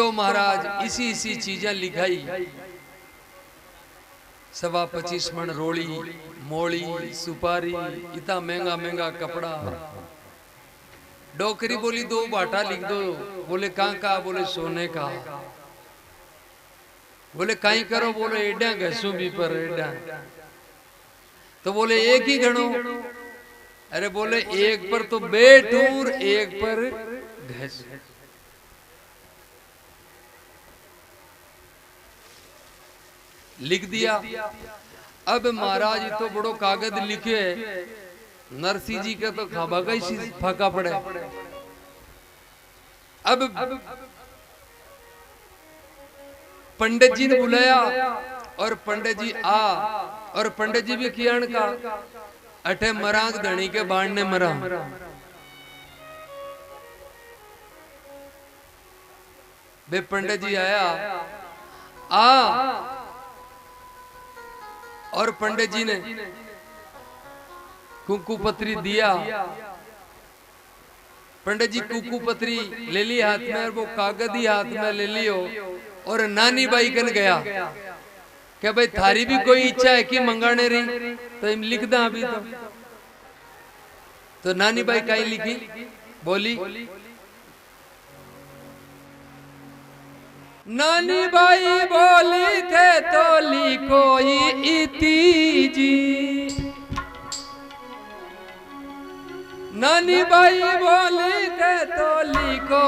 तो महाराज इसी इसी चीजें लिखाई, 25 मन रोली, मोली, सुपारी, इतना महंगा महंगा कपड़ा। डोकरी बोली 2 बाटा लिख दो। बोले कहाँ का? बोले सोने का। बोले काई करो? बोले एडा घसू भी पर एडा। तो बोले एक ही गणो। अरे बोले एक पर तो बेटूर, एक पर घस। लिख दिया। अब महाराज तो बड़ो कागज लिखे, नरसिंह जी का तो खाबा का ही फाका पड़े। अब पंडित जी ने बुलाया और पंडित जी और पंडित जी भी कियान का अठे मरांग धनी के बाण ने मरा। बे पंडित जी आया और पंडित जी ने कुंकू पत्री दिया। पंडित जी कुंकू पत्री ले ली हाथ में और वो कागज ही हाथ में ले लियो और नानी बाई कन गया क्या भाई थारी भी कोई इच्छा है कि मंगाने रही? तो हम लिख दा अभी तो नानी बाई काई लिखी? बोली नानी बाई बोली थे तो लिखो इति जी। नानी बाई बोली थे तो लिखो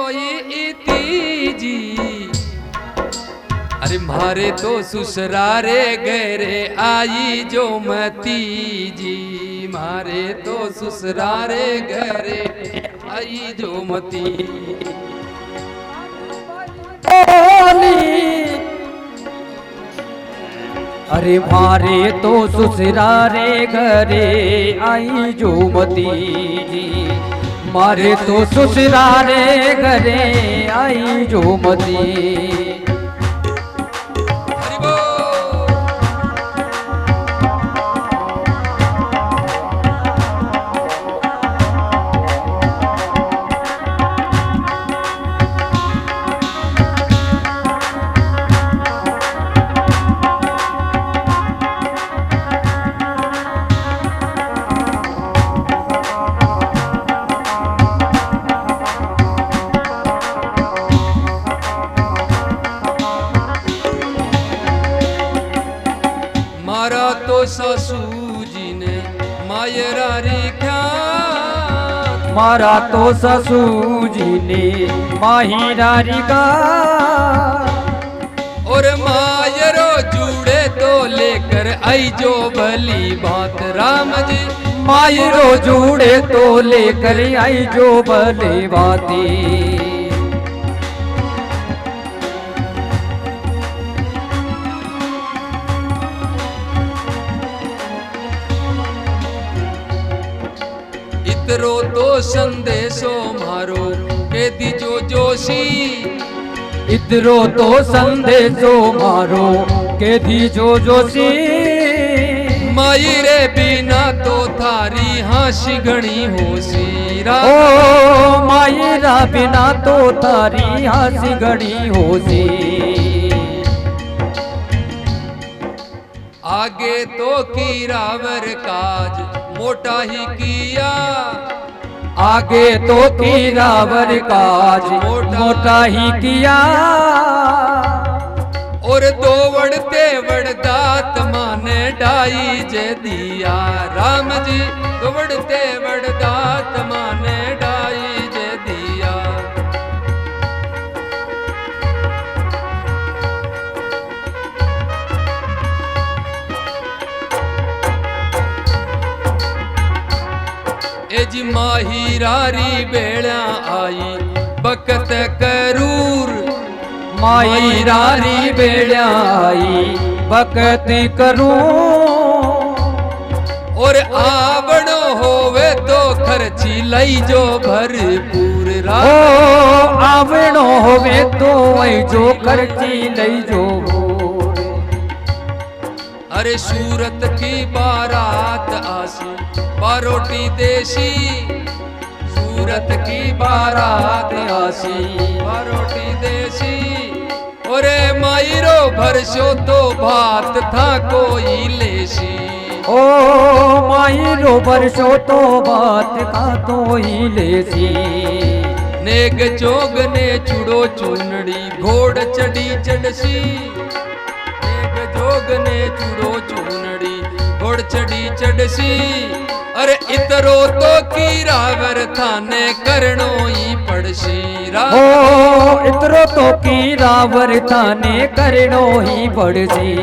इति जी। अरे मारे तो ससुरारे गहरे आई जो मती जी। मारे तो ससुरारे गहरे आई जो मती। अरे मारे तो ससुरारे घरे आई जो मती जी। मारे तो ससुरारे घरे आई जो मती। सासू जी ने मायरा रेख्या। मारा तो ससू जी ने माहिरा रिका। और मायरो जुड़े तो लेकर आई जो भली बात राम जी। मायरो जुड़े तो लेकर आई जो भली बाती। इतरो तो संदेशो मारो के दीजो जोशी। इतरो तो संदेशो मारो के दीजो जोशी। माई रे बिना तो थारी हासी घणी होशी। ओ माई रा बिना तो थारी हासी घणी होशी। आगे तो कीरावर काज मोटा ही किया। आगे तो कीरावर काज मोटा ही किया। और दो वड़ते वड़दात माने डाई जे दिया राम जी। दो वड़ते वड़दात माने डाई जे दिया। एज माहिरारी बेड़ा आई बकत करूर। माहिरारी बेड़ा आई बकत करूं। और आवड़ो होवे तो खर्ची लई जो भरपूर। ओ आवड़ो होवे तो वही जो खर्ची लई जो। अरे सूरत की बारात आसी बारोटी देशी। सूरत की बारात आसी रोटी देसी और मायरो भरसो तो भात था कोई लेसी ओ मायरो भरसो तो भात था तो ही लेसी नेग जोग ने चुड़ो चूनड़ी घोड़ चढ़ी चढ़सी नेग जोग ने चुड़ो चूनड़ी घोड़ चढ़ी चढ़सी अरे इतरो तो कीरावर थाने करनो ही पड़सी ओ इतरो तो कीरावर थाने करनो ही पड़सी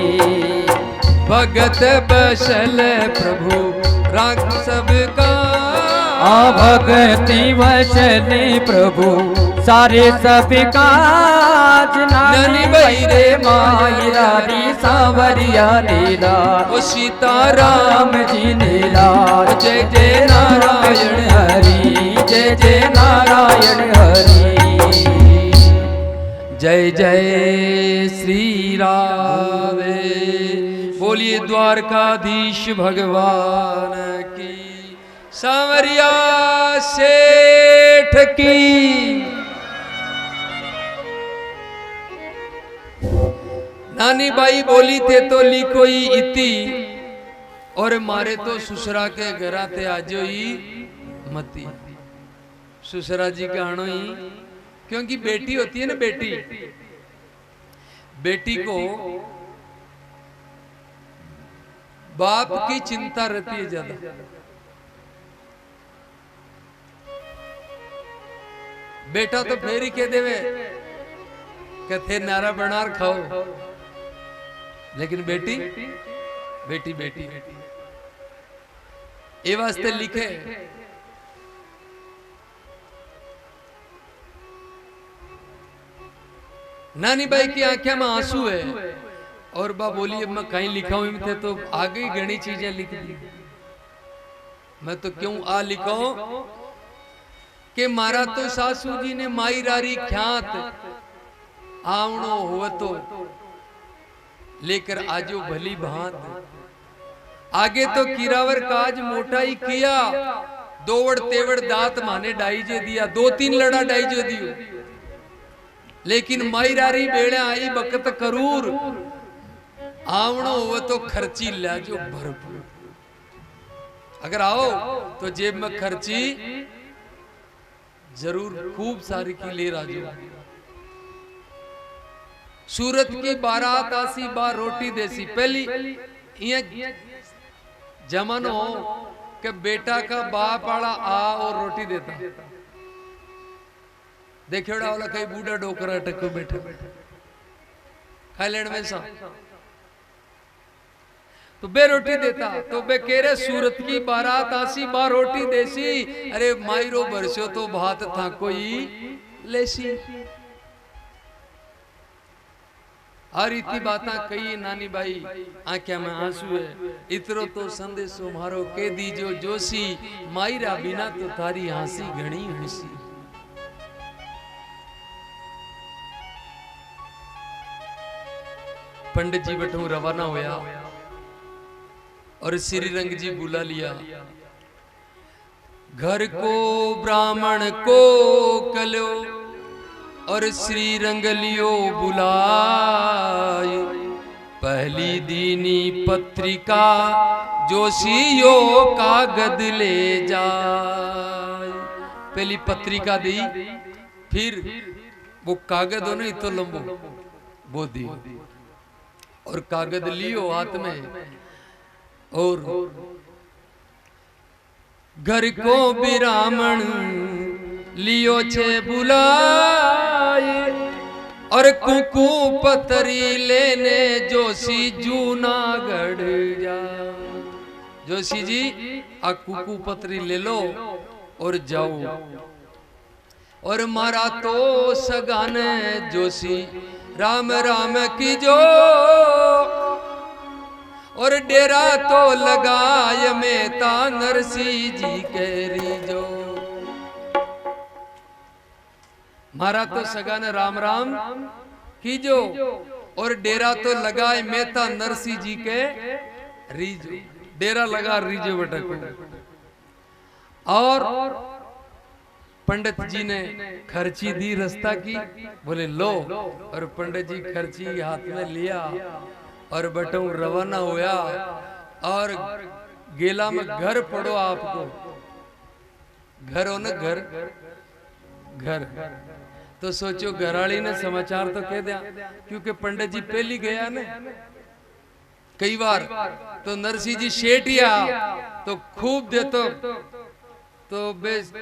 भगत बसल प्रभु राख सबका भगति वचने प्रभु सारे सब काज नानी भाई रे मायरा री सावरिया लीला ओ सीताराम जी लीला जय जय नारायण हरि जय जय नारायण हरि जय जय श्री राम बोलिए द्वारकाधीश भगवान की सांवरिया सेठ की नानी बाई बोली थे तो ली कोई इति और मारे तो सुसरा के घरा थे आजो ही मती सुसरा जी का आनो ही क्योंकि बेटी होती है ना बेटी को बाप की चिंता रहती है ज्यादा बेटा तो फेर ही कह देवे कथे नारा बनार खाओ लेकिन बेटी बेटी बेटी ये वास्ते लिखे नानी बाई की आंखें में आंसू है और बा बोली अब मैं कहीं लिखा हूं थे तो आगे ही घनी चीजें लिख दी मैं तो क्यों आ लिखा हूं कि मारा तो सासू जी ने माई रारी ख्यात आवणो हो तो लेकर आजो भली भांत आगे तो किरावर काज मोटा ही किया दोवड़ तेवड़ दांत माने डाई जे दिया 2-3 लड़ा डाई जे दियो लेकिन माई रारी बेड़े आई बकत करूर आवणो हो तो खर्ची लाजो भरपूर अगर आओ तो जेब में खर्ची जरूर खूब सारी की ले राजो सूरत की बारात आसी बार रोटी देसी पहली ये जमानो के बेटा का बाप आड़ा आ और रोटी देता देखियोड़ा वाला कई बूढ़ा डोकरा टक्को बैठा खा लेन में सा तो बे रोटी देता तो बे कह रहे सूरत की बारात आसी बार रोटी देसी अरे मायरो बरसो तो भात था कोई लेसी हर इतनी बातें कही नानी बाई आंखें में आंसू है इतरो तो संदेशो मारो के दीजो जोशी मायरा बिना तो थारी हंसी घणी हंसी पंडित जी बटू रवाना होया और श्री रंग जी बुला लिया घर को ब्राह्मण को कलो और श्री रंग लियो बुलाय पहली दीनी पत्रिका जोशियो कागद ले जाए पहली पत्रिका दी फिर वो कागद हो नहीं तो लंबो वो दी और कागद लियो हाथ में और घर को ब्राह्मण लियो छे बुलाए और कुकू पतरी लेने जोशी जूनागढ़ जा जोशी जी आ कुकू पतरी ले लो और जाओ और मारा तो सगान जोशी राम राम की जो और डेरा तो लगाय मेहता नरसिंह जी कह जो मारा तो सगान राम राम कीजो और डेरा तो लगाए मेहता नरसिंह जी के रीजो डेरा लगा रीजो बेटा को और पंडित जी ने खर्ची दी रास्ता की, बोले लो, और पंडित जी खर्ची हाथ में लिया और बटू रवाना होया। और गेला में घर पड़ो आपको, घर हो ना, घर घर तो सोचो घराली ने समाचार तो कह दिया, क्योंकि पंडित जी पहली गया ना कई बार, तो नरसिंह जी शेटिया तो खूब देतो, तो बेस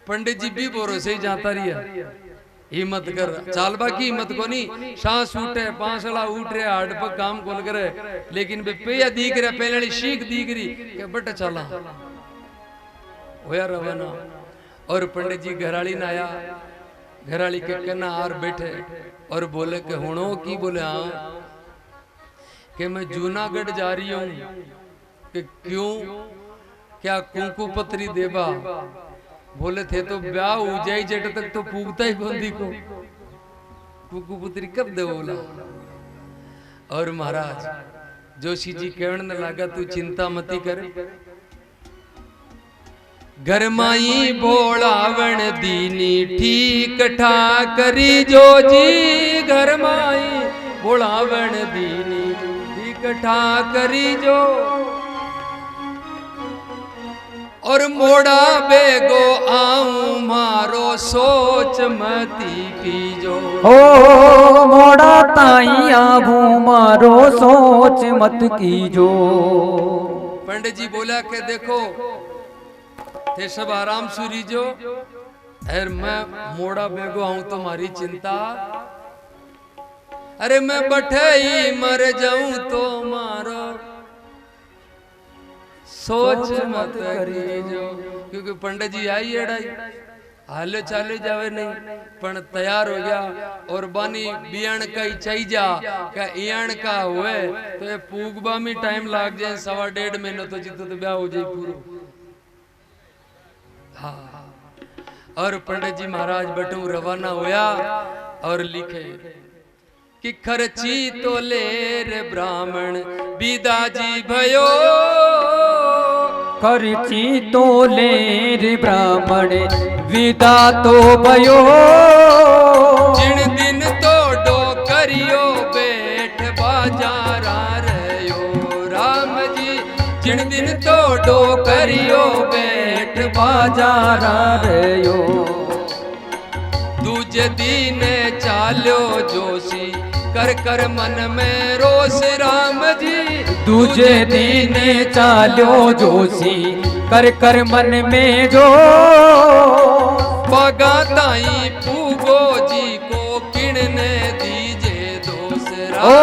पंडित जी भी भरोसे ही जाता रिया, हिम्मत कर चालबा की हिम्मत को नहीं, सांस उठे पांसला उठ रहे हार्ड पर काम कौन करे, लेकिन बे पेया दिख रहा, पहले शीख दिख रही के बट चला होया रवाना। और पंडित जी घराली न आया, घराली के कन्ना आर बैठे और बोले के हुणो की, बोले हाँ कि मैं जूनागढ़ जा रही हूं, कि क्यों, क्या कुंकू पत्री देबा, बोले थे तो ब्याह हो जाए जट तक तो पूगता ही बंदी को, कुंकू पत्री कब दे बोला। और महाराज जोशी जी कहने लगा तू चिंता मती कर, घर माई बोलावण दीनी ठीक ठाकरी जो जी, घर माई बोलावण दीनी ठीक ठाकरी जो, और मोड़ा बेगो आऊं मारो सोच मती कीजो, ओ मोड़ा ताई आबू मारो सोच मत कीजो। पंडित जी बोला के देखो थे सब आराम सुरी जो, अरे मैं मोड़ा बेगो आऊं तुम्हारी चिंता, अरे मैं बठे ही मर जाऊं तो मारो सोच मत करीजो, क्योंकि पंडित जी आई एड़ाई हाले चाले जावे नहीं, पण तैयार हो गया और बानी बियाण का ही चाहिए जा, क्या इयाण का हुए तो ये पूगबा में टाइम लाग जाए, 1.5 महीने तो जितो तो ब्याह हो जाए पूरा। हाँ, और पंडित जी महाराज बटू रवाना होया और लिखे कि खर्ची तो ले रे ब्राह्मण बिदाजी भयो, खर्ची तो ले रे ब्राह्मण विदा तो भयो, जिन दिन तो डो करियो बैठ बाजारा रयो, राम जी जिन दिन तो डो करियो बैठ बाजारा रयो, दूजे दिन चालो जोशी कर कर मन में रोस, राम जी दूजे दिन चालो जोशी कर कर मन में जो, बागा ताई पूगो जी को किणने दीजे दोष, ओ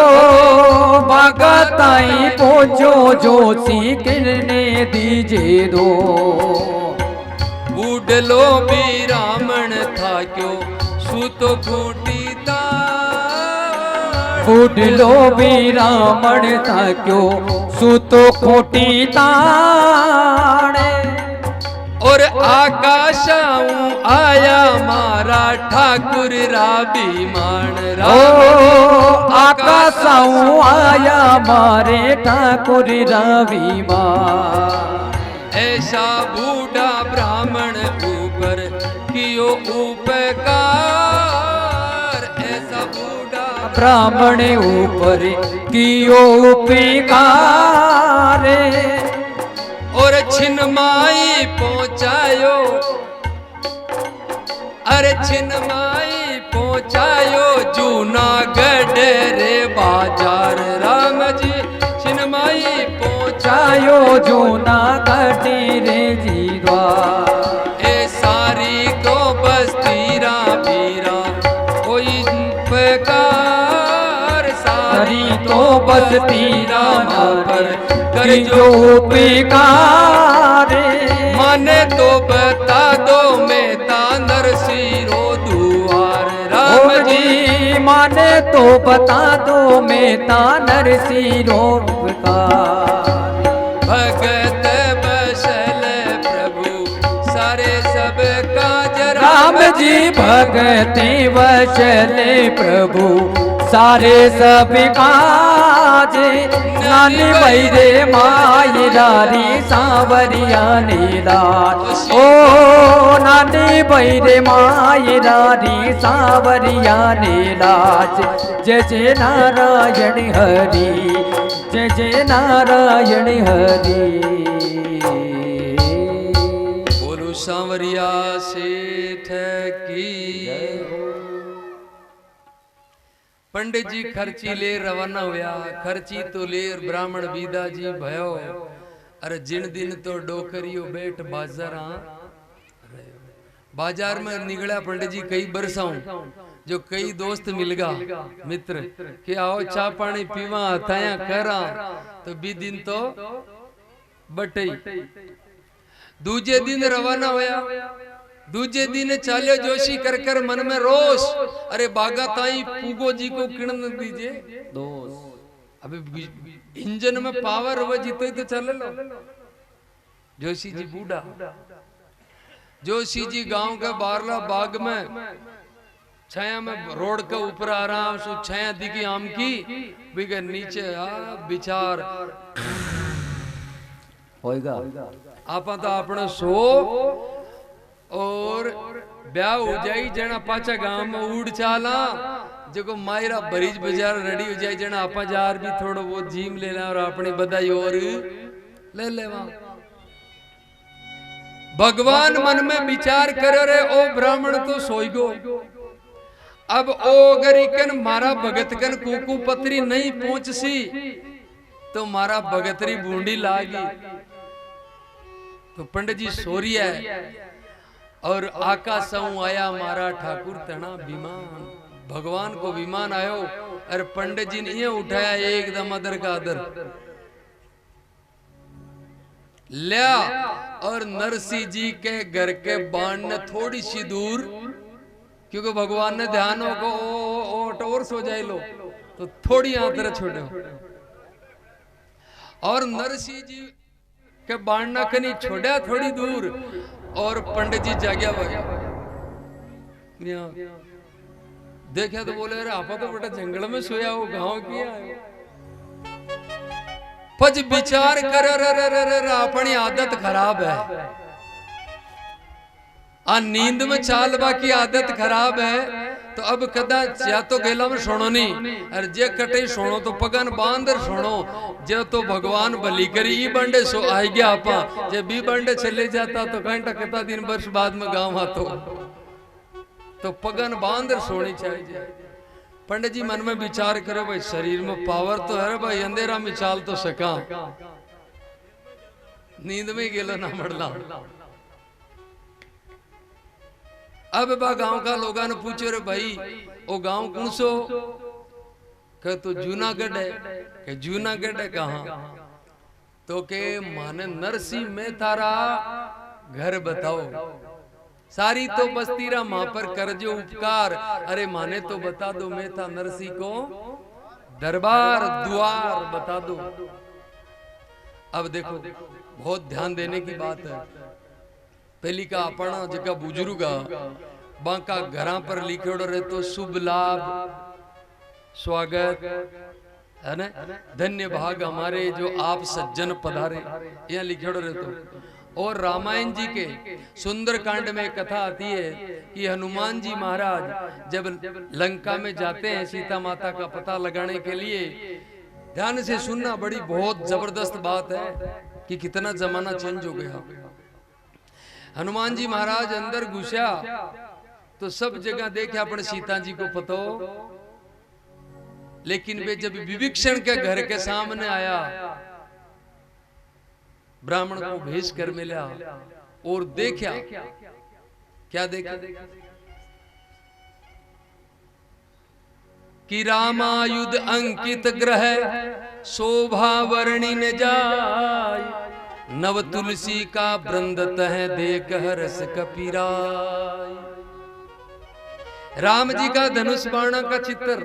बागा ताई पहुंचो जोशी किणने दीजे दो, बूढ़लो भी रामण था क्यों सूतो फूटी ताड़, बूढ़लो भी रावण था क्यों सूतो खोटी ताड़े, और आकाशाऊं आया मारा ठाकुर राभिमान, ओ आकाशाऊं आया मारे ठाकुर राभिमान, ऐसा बूढ़ा ब्राह्मण ऊपर कियो उपकार, ऐसा बूढ़ा ब्राह्मण ऊपर कियो उपकार, और छिनमाई पहुंचायो, अरे छिनमाई पहुंचायो जूनागढ़ रे बाजार, राम जी छिनमाई पहुंचायो जूनागढ़ रे जीवा, ए सारी तो बस्तीरा बीरा कोई प्रकार, सारी तो बस्तीरा पर कर जो उपकार, माने तो बता दो मेता नरसिंह दुआर, राम जी माने तो बता दो मेता नरसिंह उपकार, भगत बसल प्रभु सारे सब काज, राम जी भगत वचले प्रभु सारे सब काज, जे नानी भाई रे मायरारी सांवरिया नीलाज ओ नानी भाई रे मायरारी सांवरिया नीलाज जय जय नारायण हरि जय जय नारायण हरि बोलो सांवरिया सेठ की। पंडित जी खर्ची ले रवाना हुआ। खर्ची तो ले ब्राह्मण बीदा जी भयो। अरे जिन दिन तो डोकरियो बैठ बाजार में निकला पंडित जी कई बरसाऊं जो कई दोस्त मिलगा मित्र कि आओ चा पानी पीवा हथाया करा तो बी दिन तो बटई। दूजे दिन रवाना होया। दूजे दिन चालियो जोशी कर कर मन में रोष। अरे बागा ताई पूगो जी को किरण दीजिए दोस्त। अबे इंजन में पावर हुआ जीतो ही तो चल लो। जोशी जी बूढ़ा। जोशी जी गांव के बारला बाग में छाया में रोड के ऊपर आराम से छाया दिखी आम की बिगर नीचे विचार होएगा। आपा तो अपने सो और ब्याह हो जाई जना पाचा गांव में उड़ चाला जो मायरा बरीज बाजार रेडी हो जाए जना आपा जार भी थोड़ा बहुत जीम ले ला और अपनी बधाई और ले लेवा। भगवान मन में विचार करे रे ओ ब्राह्मण तो सोईगो। अब ओ अगर इकन मारा भगतकन कुकू पत्री नहीं पहुंचसी तो मारा भगतरी बूंदी लागी। तो पंडित जी सोरिया है और आकाशऊ आया मारा ठाकुर तना विमान। भगवान को विमान आयो और पंडित जी ने ये उठाया एकदम अदर का अदर लिया और नरसिंह जी के घर के बाण ने थोड़ी सी दूर क्योंकि भगवान ने ध्यान हो को टोर सो जाए लो तो थोड़ी आंतर छोड़ो और नरसिंह जी के बाण ना कनी छोड़ा थोड़ी दूर और पंडित जी जाग्या भाई देखा तो बोले अरे आपा तो बेटा जंगल में सोया हो गांव किया पज विचार कर अपनी आदत खराब है। नींद में चालबा की आदत खराब है तो अब कदा या तो गेला में सोनो नहीं अरे जे कटे सोनो तो पगन बांधर सोनो जे तो भगवान भली करी ई बंडे सो आई गया आपा जे बी बंडे चले जाता तो घंटा कता दिन वर्ष बाद में गांव आतो तो पगन बांधर सोनी चाहिए। पंडित जी मन में विचार करो भाई शरीर में पावर तो है भाई अंधेरा में चाल तो सका नींद में गेलो ना मरला। अब बा गांव का लोगों ने पूछो रे भाई ओ गांव कौन सो कह तो जूनागढ़ है के जूनागढ़ है कहाँ तो के माने नरसिंह में तारा घर बताओ सारी तो बस्तीरा मां पर कर जो उपकार अरे माने तो बता दो मैं था नरसिंह को दरबार द्वार बता दो। अब देखो बहुत ध्यान देने की बात है। पहली का अपना जगह बुजुर्गा बांका घरा पर लिखोड़ रहे तो शुभ लाभ स्वागत है ना धन्य भाग हमारे जो आप सज्जन पधारे यहाँ लिखोड़ रहे तो। और रामायण जी के सुंदर कांड में कथा आती है कि हनुमान जी महाराज जब लंका में जाते हैं सीता माता का पता लगाने के लिए ध्यान से सुनना बड़ी बहुत जबरदस्त बात है कि कितना जमाना चेंज हो गया। हनुमान जी महाराज अंदर घुसा तो सब जगह देखे अपने सीता जी को पतो लेकिन वे जब विभीषण के घर के सामने आया ब्राह्मण को भेज कर मिला और देखा क्या देखा कि रामायुध अंकित ग्रह शोभा वर्णि न जाय नव तुलसी का वृंदत है देख हरस कपीराय। राम जी का धनुष बाण का चित्र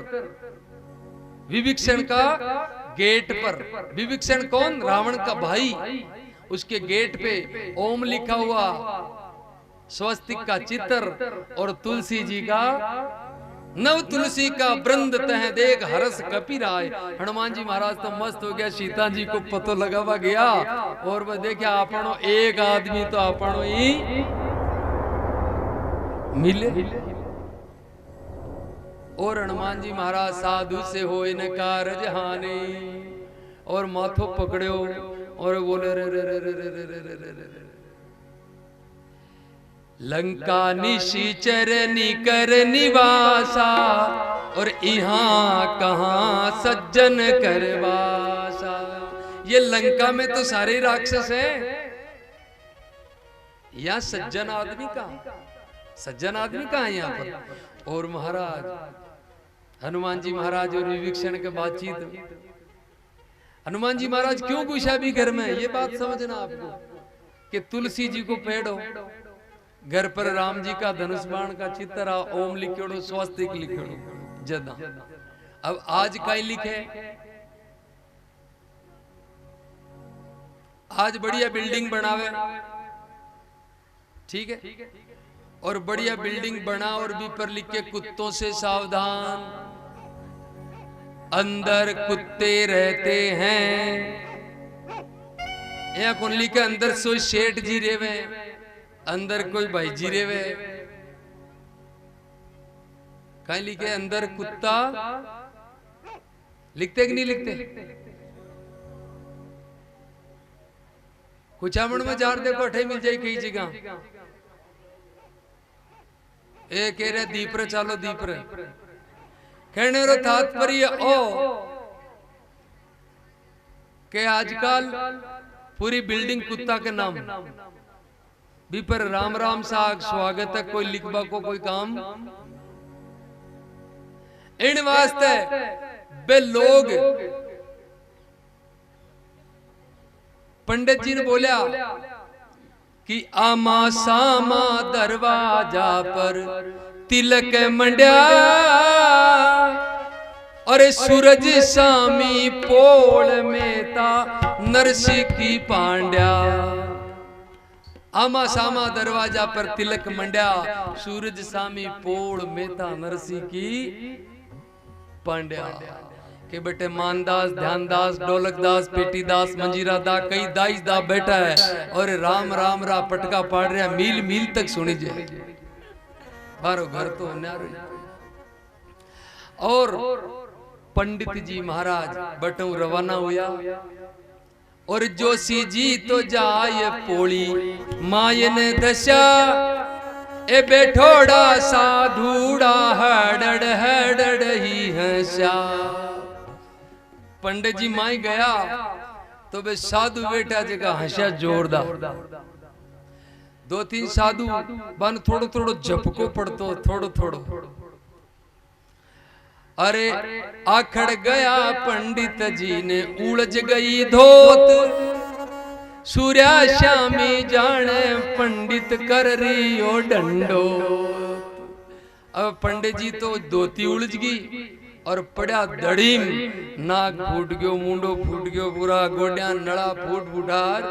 विभीषण का गेट पर। विभीषण कौन रावण का भाई उसके गेट पे ओम लिखा हुआ स्वस्तिक का चित्र और तुलसी जी का नव तुलसी का वृंद तह देख हरस कपि राय। हनुमान जी महाराज तो मस्त हो गया, सीता जी को पतो लगावा गया और वह देखा आपनो एक आदमी तो आपनो ही मिले। और हनुमान जी महाराज साधु से हो इन कारज हानि और माथो पकड़ो और बोले रे रे रे रे रे रे रे रे रे रे लंका निशिचर निकर निवासा और यहाँ कहाँ सज्जन करवासा। ये लंका में तो सारे राक्षस हैं, यहाँ सज्जन आदमी कहाँ, सज्जन आदमी कहाँ है यहाँ पर। और महाराज हनुमान जी महाराज और विभीषण के बातचीत, हनुमान जी महाराज क्यों घुसा भी घर में, ये बात समझना आपको कि तुलसी जी को पेड़ो, घर पर राम जी का धनुष बाण का चित्र, ओम लिखोड़ो, स्वस्तिक लिखोड़ो जदा। अब आज कई लिखे, आज बढ़िया बिल्डिंग बनावे, ठीक है, और बढ़िया बिल्डिंग बना और भी पर लिखे कुत्तों से सावधान, अंदर कुत्ते रहते हैं। या कौन लिखे अंदर सो शेठ जी रेवे, अंदर कोई भाई जी रेवे, कहीं लिखे अंदर कुत्ता, लिखते कि नहीं लिखते। कुचामण में जार देखो अठे मिल जाए कई जगह, ए कह रहे दीपरे चालो दीपरे, कहने रो तात्पर्य ओ के आजकल पूरी बिल्डिंग कुत्ता के नाम भी पर राम राम साग स्वागत है, कोई लिखबा को कोई काम इन वास्ते बे लोग। पंडित जी ने बोला कि आमा सामा दरवाजा पर तिलक मंड्या और सूरज सामी पोल में था नरसी की पांड्या। आमा सामा दरवाजा पर तिलक मंड्या, सूरज सामी पोल में था नरसी की पांड्या। के बेटे मानदास, ध्यानदास, ढोलकदास, पेटीदास, मंजीरादा, कई दाइस दा बैठा है और राम राम रा पटका पाड़ रहा, मील मील तक सुनी जाए बारो घर तो न्यारो। और पंडित जी महाराज बटू रवाना हुआ और जोशी जी तो जाय पोली मायन दशा, ए बैठोड़ा साधुड़ा हड़ड़ हड़ड़ ही हंसा। पंडित जी माई गया तो बे साधु बेटा जगह हंसा जोरदार। दो तीन साधु बन थोड़ो थोड़ो झपको पड़तो, थोड़ो थोड़ो। अरे आखड़ गया पंडित जी ने, उलझ गई धोत, सूर्या श्यामी जाने पंडित कर रियो डंडो। अब पंडित जी तो धोती उलझ गई और पड़ा दड़ीम, नाक फूट गयो, मुंडो फूट गयो, पूरा गोड्या नड़ा फूट फूटार।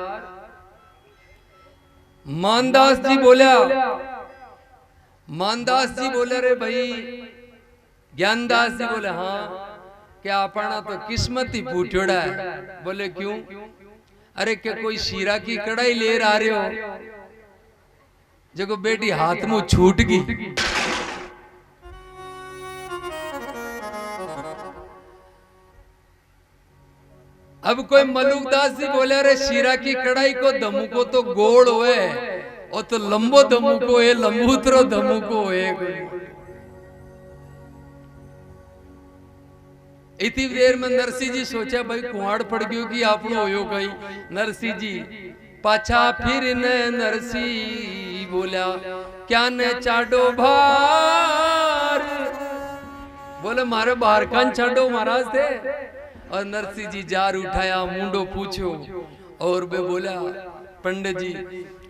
मानदास जी बोला, मानदास जी बोले रे भाई। ज्ञानदास जी बोले हाँ, क्या अपना तो किस्मत ही फूटोड़ा है। बोले क्यों? अरे क्या कोई शीरा की कढ़ाई ले आ रहे हो, जो बेटी हाथ मुंह छूट गई। अब कोई मलुकदास जी बोले अरे शीरा की कढ़ाई को दमू को तो गोड़ होए, और तो लंबो दमू को है, लंबूतरो दमू को है। इतनी देर में नरसिंह जी सोचा भाई कुआड़ पड़ गयो कि आपनो होयो गई। नरसिंह जी पाछा फिर न नरसिंह बोला, क्या न चाडो भार। बोले मारे बाहर कान छाडो महाराज थे। और नरसिंह जी जार उठाया, मुंडो पूछो और बे बोला पंडित जी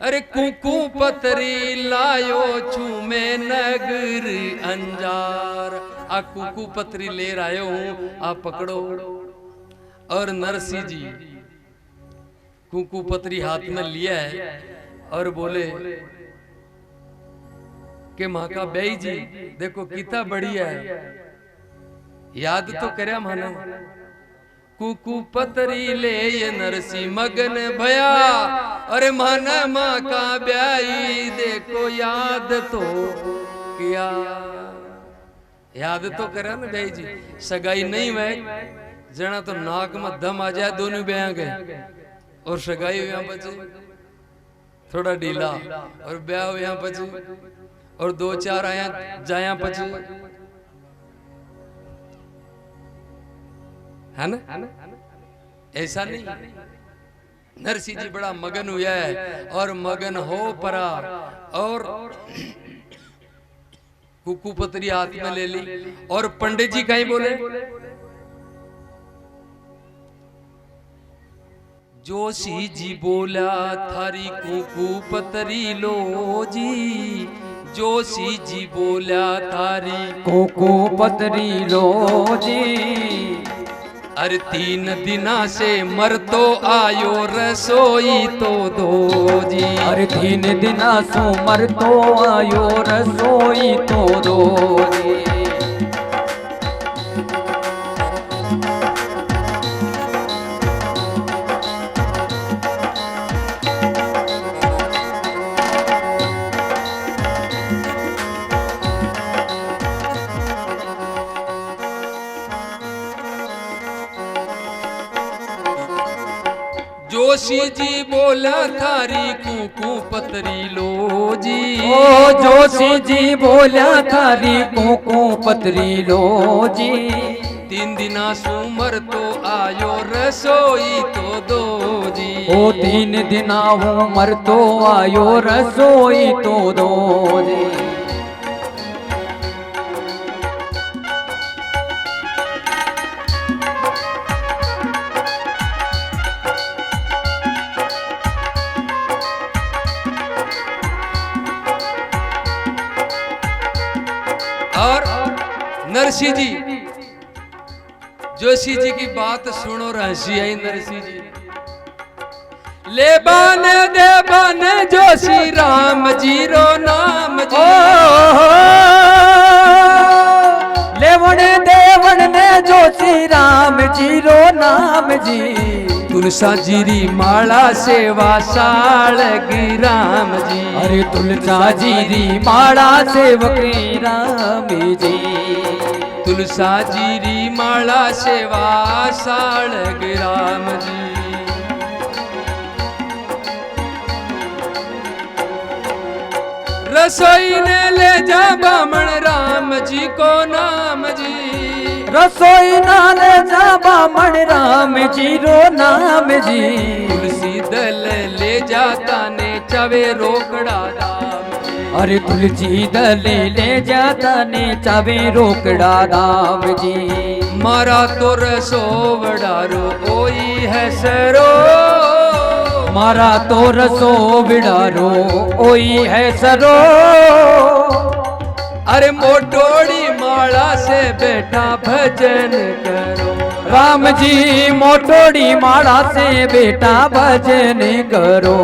अरे कुकू पतरी लायो छू मैं नगर अंजार। आ कुकू पतरी ले आयो हूं, आप पकड़ो। और नरसिंह जी कुकू पतरी हाथ में लिया है और बोले कि माँ का बेई जी देखो कितना बढ़िया है, याद तो करे माने कुकू पतरी ले ये नरसी मगन भया, अरे माना माँ का ब्याई देखो याद तो किया, याद तो करे ना बेई जी। सगाई नहीं हुए जना तो नाक में दम आ जाए दोनों ब्याह गए और सगाई यहाँ बचे थोड़ा ढीला और ब्याह यहाँ बचे और 2-4 आया जाया बचे है ना, ऐसा नहीं। नरसिंह जी बड़ा मगन हुआ है और मगन हो परा और कुकू पतरी हाथ में ले ली और पंडित जी कहीं बोले जोशी जी बोला थारी कुकू पतरी लो जी, जोशी जी बोला थारी कुकू पतरी लो जी, अरे 3 दिना से मर तो आयो रसोई तो दो जी, अरे 3 दिना सो मर तो आयो रसोई तो दो जी। जोशी जी बोला थारी कुकू पतरी लो जी, ओ जोशी जी बोला थारी कुकू पतरी लो जी, 3 दिना सुमर तो आयो रसोई तो दो जी, ओ 3 दिना हूँ मर तो आयो रसोई तो दो जी। और नरसिंह जी जोशी जी की बात सुनो रहसी आई नरसिंह जी, ले बाने दे बाने जोशी राम जी रो नाम जी, लेवण देवण ने जोशी राम जी रो नाम जी, तुलसा जीरी माला सेवा सालगी राम जी, अरे तुलसा जीरी माला सेवकी राम जी, तुलसा जीरी माला सेवा सालगी राम जी। रसोई ने ले जा बामण राम जी को नाम जी, रसोई नाले जा बामण राम जी रो नाम जी, तुलसी दल ले जाता ने चवे रोकड़ा राम जी, अरे तुलसी दल ले जाता ने चावे रोकड़ा राम जी, मारा तो रसोवड़ारो ओई है सरो, मारा तो रसो बिडारो ओई है सरो, अरे मोटोड़ी माला से बेटा भजन करो राम जी, मोटोड़ी माला से बेटा भजन करो,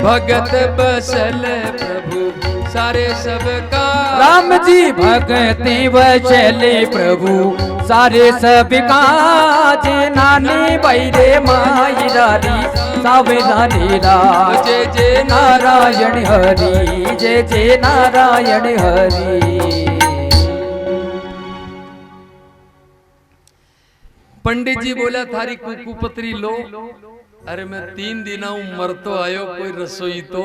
भगत बसल प्रभु सारे सबका, राम जी भगति बचले प्रभु सारे सब काज, नानी बैरे माई रारी सावधानी राज, जय जय नारायण हरि जय जय नारायण हरि। पंडित जी बोला थारी कुकू पतरी लो, अरे मैं 3 दिना मर तो आयो कोई रसोई तो,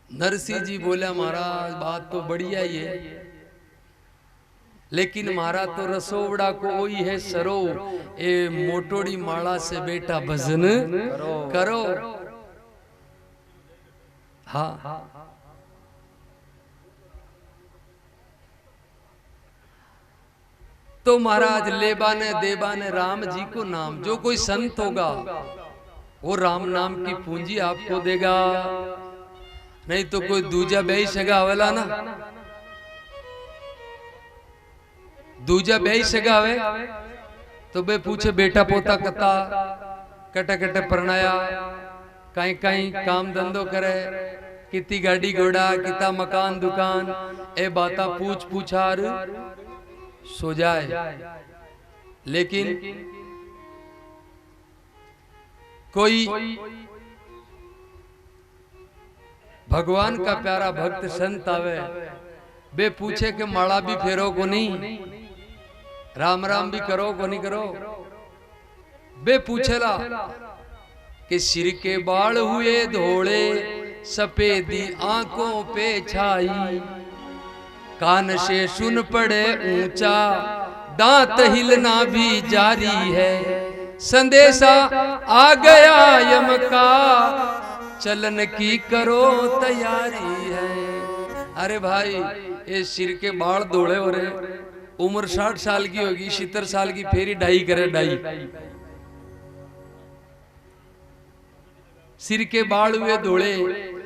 नरसिंह जी बोला महाराज बात तो बढ़िया ही है, लेकिन मारा तो रसोवड़ा को वही है सरो, ए मोटोड़ी माला से बेटा भजन करो। हाँ तो महाराज लेबाने देबाने राम जी को नाम, जो कोई संत होगा वो राम नाम की पूंजी आपको देगा, नहीं तो कोई दूजा बेई सगा वाला ना, दूजा बेई सगा वे तो बे पूछे बेटा पोता कता कटे कटे परणाया, कहीं कहीं काम धंधो करे, कितनी गाड़ी घोड़ा कितना मकान दुकान ए बाता पूछ पूछार सो जाए, लेकिन कोई भगवान का प्यारा भक्त संत आवे, बे पूछे कि माला भी फेरो को नहीं, राम राम भी करो को नहीं करो, बे पूछेला कि सिर के बाल हुए धोले सफेदी आंखों पे छाई, कान से सुन पड़े ऊंचा दांत हिलना भी जारी है, संदेशा आ गया यम का चलन की करो तैयारी है। अरे भाई ये सिर के बाल दौड़े हो रहे, उम्र 60 साल की होगी, 70 साल की, फेरी डाई करे डाई, सिर के बाल हुए धोले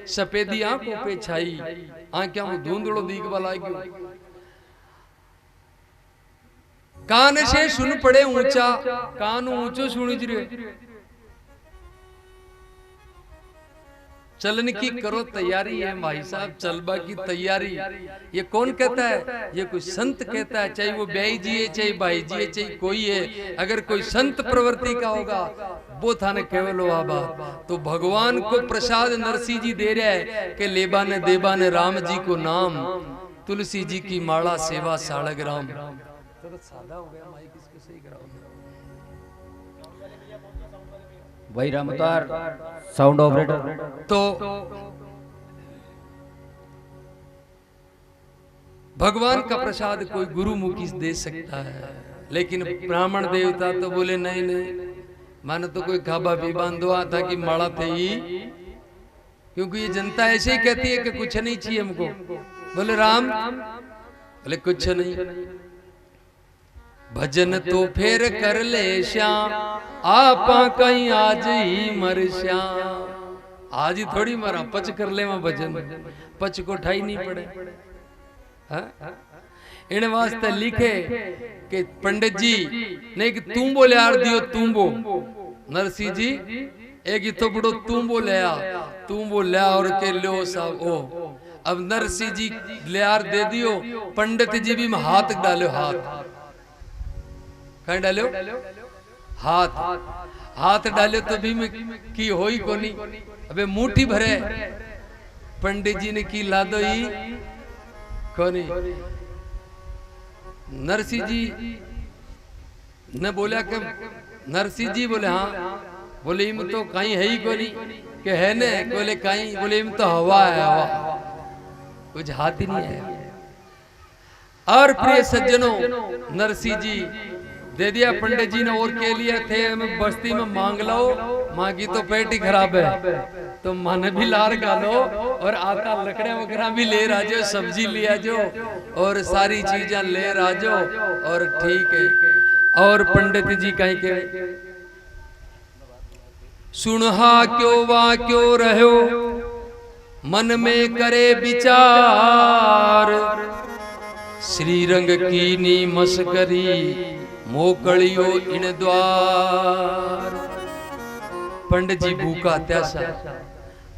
सफेदी आंखों पे छाई, आंखें में धुंधड़ो दीख वाला क्यों, कान से सुन पड़े ऊंचा, कान ऊंचो सुनी जरे, चलन की करो तैयारी है भाई साहब, चलबा की तैयारी। ये कौन कहता है? ये कोई संत कहता है, चाहे वो ब्याई जी है, चाहे भाई जी है, चाहे कोई है, अगर कोई संत प्रवृत्ति का होगा वो थाने केवल हो आबा। तो भगवान को प्रसाद नरसिंह जी दे रहे हैं कि लेबा ने देबा ने राम जी को नाम, तुलसी जी की माला सेवा साड़ग राम। सादा हो गया माइक, इसको सही कराओ भाई रामतार साउंड ऑपरेटर। तो भगवान का प्रसाद कोई गुरुमुखी दे सकता है, लेकिन ब्राह्मण देवता तो बोले नहीं नहीं, माने तो कोई खाबा भी बांधवा था कि माड़ा थे ही, क्योंकि ये जनता ऐसे ही कहती है कि कुछ नहीं चाहिए हमको। बोले राम, बोले कुछ नहीं, भजन तो फिर कर ले श्याम, आपा कहीं आज ही मर श्याम। आज ही थोड़ी मरा, पच कर ले वहां भजन, पच को ठाई नहीं पड़े। इन वास्ते लिखे कि पंडित जी ने कि तुम बोले यार दियो तुम बो, नरसिंह जी एक तो बड़ो तुम बो ले और के लो साहब ओ। अब नरसिंह जी ले यार दे दियो, पंडित जी भी में हाथ डालो, हाथ कहीं डालो, हाथ हाथ डाले तो भी में की होई कोनी। अबे मुट्ठी भरे पंडित जी ने की ला दो ही कोनी। नरसिंह जी ने बोला कि नरसिंह जी बोले हाँ, बोले इम तो कहीं है ही कोनी, के है ने, बोले कहीं, बोले इम तो हवा है, हवा, कुछ हाथ ही नहीं है। और प्रिय सज्जनों, नरसिंह जी दे दिया पंडित जी ने, और के लिए थे मैं बस्ती में मांग लो, मांगी तो पेट ही खराब है, तो मन भी लार गालो और आटा लकड़े वगैरह भी ले राजो, सब्जी लिया जो और सारी चीजें ले राजो, और ठीक है। और पंडित जी कहीं के सुनहा क्यों वा क्यों रहो, मन में करे विचार, श्रीरंग की नी मस्करी मोकलियो इन द्वार। पंडित जी भूखा त्यासा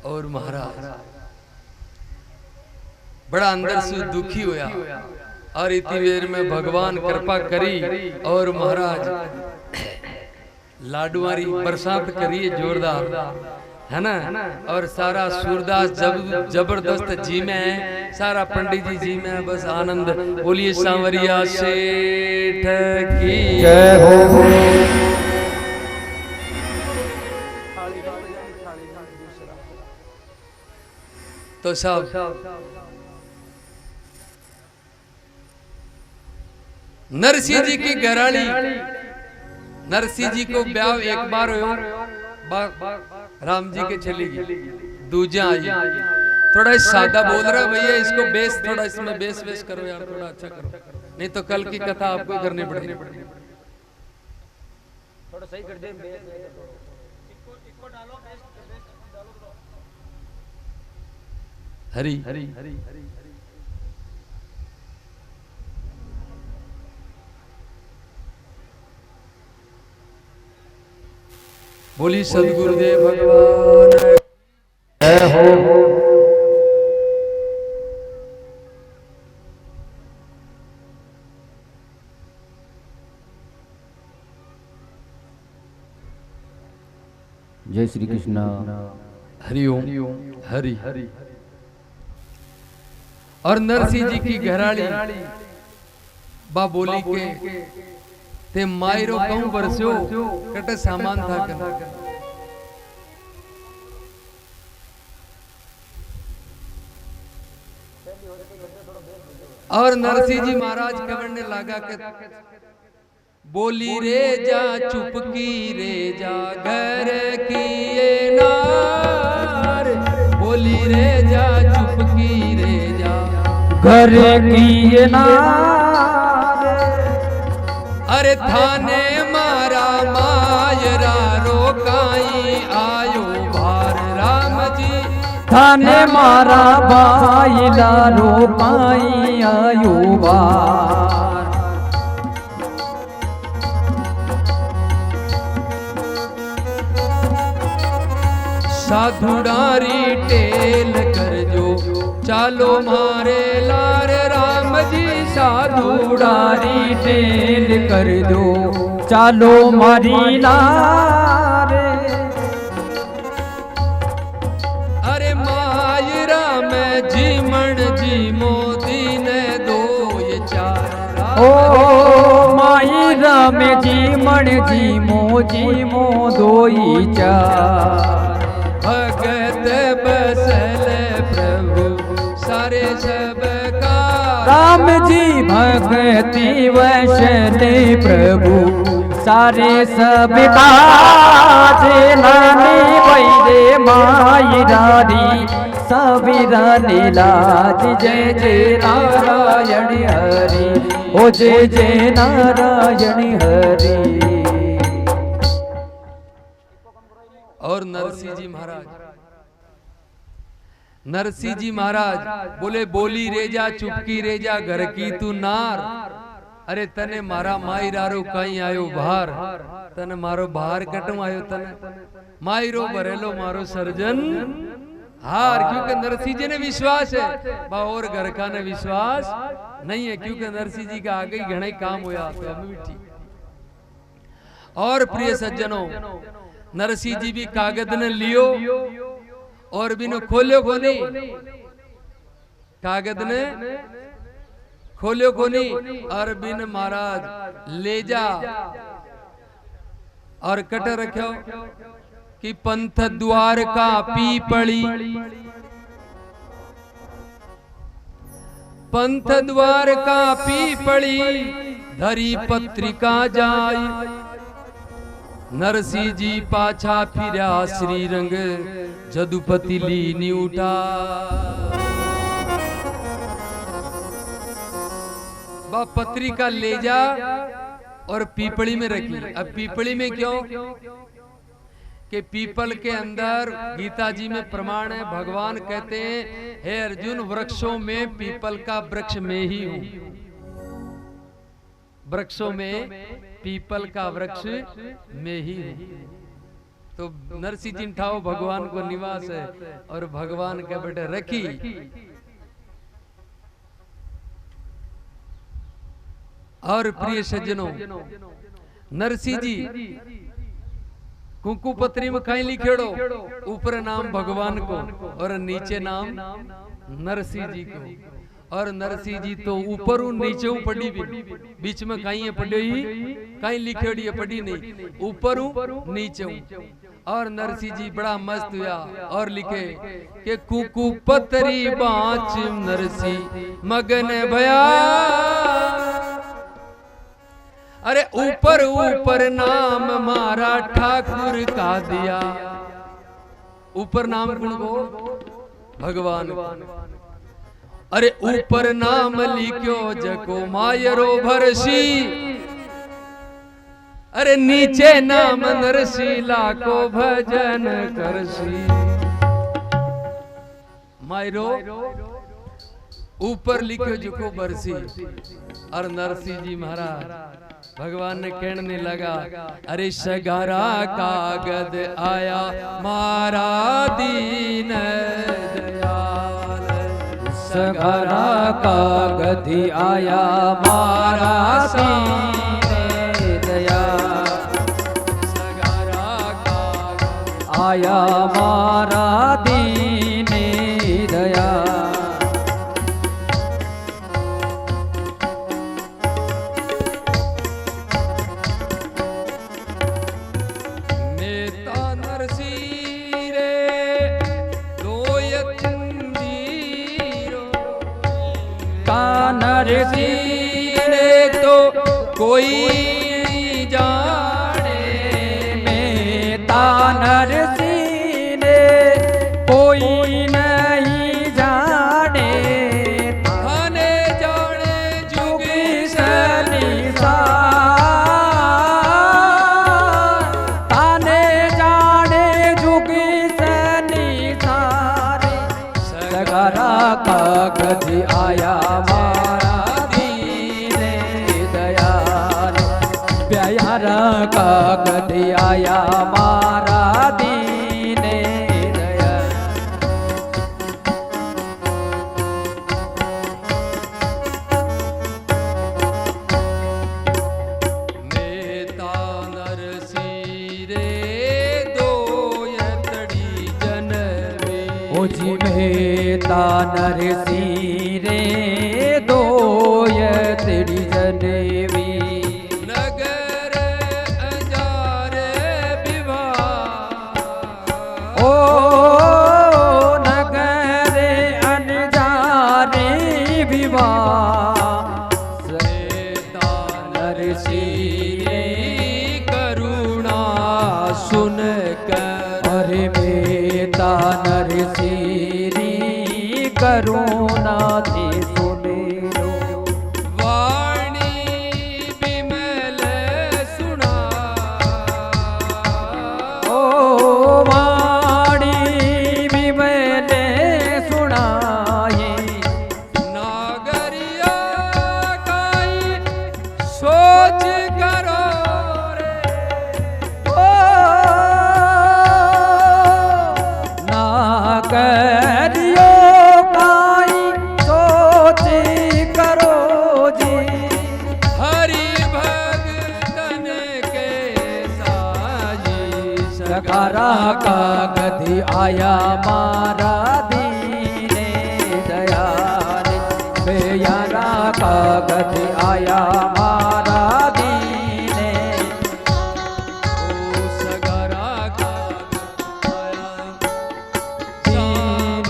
और महाराज बड़ा अंदर से दुखी होया, और इतनी देर में भगवान कृपा करी और महाराज लाडुआरी बरसात करिए जोरदार, है ना। और सारा सूरदास जबरदस्त जी में है, सारा पंडित जी में है, बस आनंद। बोलिए सांवरिया सेठ की जय हो। तो साहब नरसिंह जी की घराली, नरसिंह जी को ब्याह एक बार हो, राम जी के चली गई, दूजा आई। थोड़ा सादा बोल रहा भैया, इसको बेस थोड़ा इसमें बेस वेस करो यार, थोड़ा अच्छा करो, नहीं तो कल की कथा आपको करनी पड़ेगी। थोड़ा सही कर दे, हरी हरी हरी हरी। बोली सदगुरुदेव भगवान जय हो। जय श्री कृष्ण। हरिओम हरि। और नरसिंह जी की घराड़ी बा बोली के ते मायरो कहूं बरस्यो कटे सामान था कर। और नरसिंह जी महाराज कवरने लगा के बोली रे जा चुपकी रे जा घर की ये नार, बोली रे जा चुपकी रे जा घर की ये नार। अरे थाने मारा मायरा रोकाई आयो भार राम जी, थाने मारा बाइला रोपाई आयो बार। साधुडारी टेल कर जो चालो मारे लार राम जी, साधुडारी टेल कर दो चालो मारी लार। अरे मायरा में जीमण जी मोदी ने दो ये चार। ओ मायरा में जीमण जी मो दोई चार। भगत बसल प्रभु सारे सबका, राम जी भगति वैशले प्रभु सारे सबका। नानी वैदे माई रानी सबीरा नीलाज। जय जय नारायण हरि, ओ जय जय नारायण हरि। और नरसिंह जी महाराज, नरसिंह जी महाराज बोले बोली रेजा चुपकी रेजा घर की तू नार। अरे तने मारा माई रारो कहीं आयो बाहर, तने मारो बाहर कटू आयो तने मायरो भरेलो मारो सर्जन हार। क्योंकि नरसिंह जी ने विश्वास है बा और घर का ने विश्वास नहीं है, क्योंकि नरसिंह जी का आगे ही घना काम होया तो हमें भी ठीक। और प्रिय सज्जनों, नरसिंह जी भी कागज ने लियो और बिनो खोलियो कोनी, कागज ने खोलियो कोनी और बिन महाराज ले जा और कट रखो कि पंथ द्वार का पीपली, पंथ द्वार का पीपली धरी पत्रिका जाई। नरसिंह जी पाछा फिरा श्रीरंग जदुपति लीनी उठा। बा पत्रिका ले जा और पीपली में रखी। अब पीपली में क्यों कि पीपल के अंदर गीता जी में प्रमाण है, भगवान कहते हैं हे अर्जुन वृक्षों में पीपल का वृक्ष में ही हूं। वृक्षों में पीपल का वृक्ष में ही हूं। तो नरसिंह जी ठाओ भगवान को निवास है और भगवान के बेटे रखी। और प्रिय सज्जनों, नरसिंह जी कुंकू पत्री में कहीं लिखेड़ो ऊपर नाम भगवान को और नीचे नाम नरसिंह जी को। और नरसिंह जी तो ऊपर नीचे पड़ी भी, बीच में कहीं है पड़ी ही कहीं लिखेड़ी है पड़ी नहीं, ऊपर नीचे। और नरसिंह जी बड़ा मस्त हुआ और लिखे कि कुकू पतरी बाँच नरसिंह मगन भया। अरे ऊपर ऊपर नाम मारा ठाकुर का दिया। ऊपर नाम कौन को? भगवान। अरे ऊपर नाम लिखो जको मायरो भरसी। अरे नीचे नाम नरसीला को भजन करसी। मायरो ऊपर लिखो जको बरसी। और नरसिंह जी महाराज भगवान ने कहने लगा अरे सगारा कागद आया मारा दीन दयाल। सगारा कागद आया मारा दीन दयाल। सगारा कागद आया मारा दीन दया। मेता नरसी रे दोयतीरो नरसी रे तो कोई जाने मेता नरसी ने कोई नहीं जाने। थाने जाने जुगी ताने जाने जुगी सनिसारे। सगरा कागज आया मारा दीन दयाल। प्यारा कागज आया मारा दीन दयाल। मेता नरसी रे दोयतड़ी जनवे ओ जी मेता नरसी रे दोयतड़ी जनवी। नगर अंजारे विवाह ओ नगर अनजारे विवाह। मेता नरसी रे करुणा सुन कर अरे मेता नरसी री करुणा थी सुने लो। वाणी विमल सुना ओ वाणी विमले सुनाई। नागरिया काई सोच करो रे ओ ना करियो काई सोच करो जी। हरि भगतन के साजी सकारा कागज आया मारा दीन दयाल। प्यारा कागज आया मारा दीन ओ सगरा का आया दीन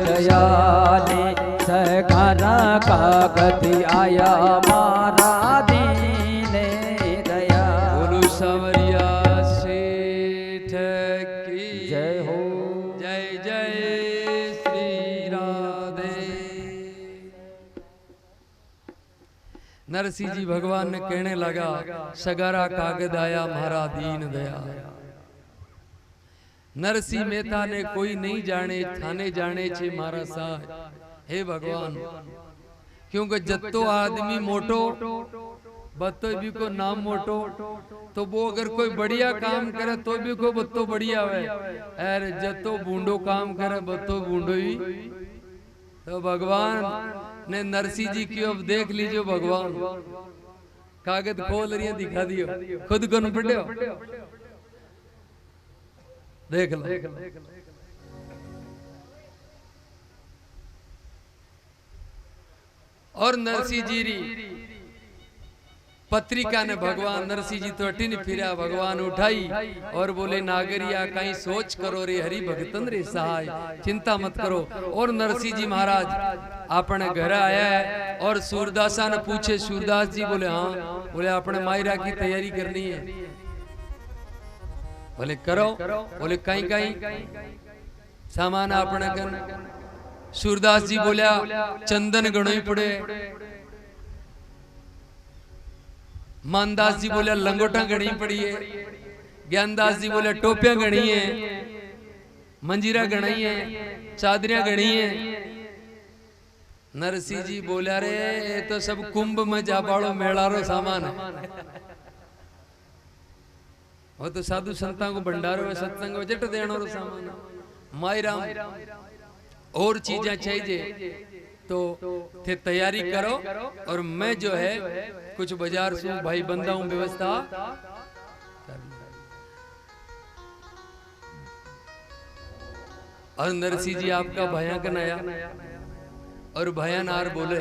दयाल। सकारा कागज आया मारा दीन दयाल। बोलो सावरिया सेठ की जय हो। जय जय श्री राधे। नरसिंह जी भगवान ने कहने लगा सगारा कागद आया महारा दीन दया। नरसिंह मेहता ने कोई नहीं जाने थाने जाने छे मारा साय। हे भगवान क्योंकि जत्तो आदमी मोटो बत्तो भी को नाम मोटो तो वो अगर कोई बढ़िया काम करे तो भी को बत्तो बढ़िया है अरे जत्तो बूंडो काम करे बत्तो बूंडो ही। तो भगवान ने नरसिंह जी की अब देख लीजिए भगवान कागज खोल रही दिखा दियो खुद को न पढ़ो देख लो। और नरसिंह जी री पत्रिका ने भगवान नरसिंह जी तो अटिन फिरा भगवान उठाई और बोले नागरिया कहीं सोच करो रे हरि भगतन रे सहाय चिंता मत करो। और नरसिंह जी महाराज अपने घर आया है और सूरदासा ने पूछे सूरदास जी बोले हाँ बोले अपने मायरा की तैयारी करनी है बोले करो बोले कहीं कहीं सामान अपने कर। सूरदास जी बोलिया चंदन गणो ही पड़े। मानदास जी बोले लंगोटा गणी पड़ी है। ज्ञानदास जी बोले टोपियां गणी है मंजीरा गणाई है चादरियां गणी है। नरसिंह जी बोला रे ये तो सब कुंभ में जाबाड़ो मेलारो सामान है वो तो साधु संतां को भंडारो है सत्संग में जट देनो रो सामान है। मायराम और चीजें चाहिए तो थे तैयारी करो और मैं जो है कुछ बाजार से भाई बंदा हूं व्यवस्था और नरसिंह जी आपका भयंकन आया और भयानार बोले